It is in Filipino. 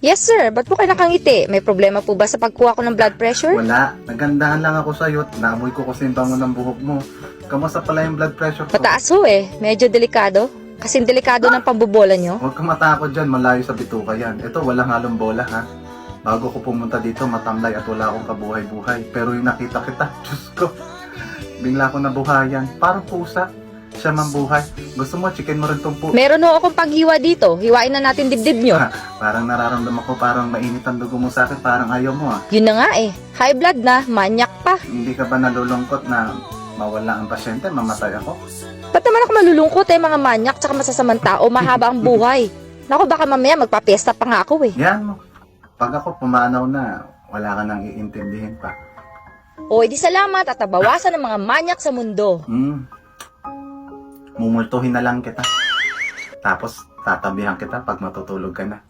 Yes sir, ba't po kayo nakangiti? May problema po ba sa pagkuha ko ng blood pressure? Wala. Nagandahan lang ako sa'yo at naamoy ko kasi yung bango ng buhok mo. Kamusta pala yung blood pressure ko? Mataas ho eh, medyo delikado. Kasing delikado ng pambubola nyo. Huwag kang matakot dyan, malayo sa bituka yan. Ito, walang halong bola ha. Bago ko pumunta dito, matamlay at wala akong kabuhay-buhay. Pero yung nakita kita, Diyos ko, bigla ko nabuhayan. Parang pusa. Siya man buhay. Gusto mo, chicken mo rin tong pusa. Meron ho akong paghiwa dito. Hiwain na natin dibdib nyo. Parang nararamdaman ko, parang mainit ang dugo mo sa akin. Parang ayaw mo ah. Yun na nga eh. High blood na, manyak pa. Hindi ka ba nalulungkot na mawala ang pasyente, mamatay ako? Ba't naman ako malulungkot eh, mga manyak tsaka masasamang tao, mahaba ang buhay. Naku, baka mamaya magpapesta pa nga ako eh. Yan mo. Pag ako pumanaw na, wala ka nang iintindihin pa. O, edi salamat at nabawasan ng mga manyak sa mundo. Mumultuhin na lang kita. Tapos, tatabihan kita pag matutulog ka na.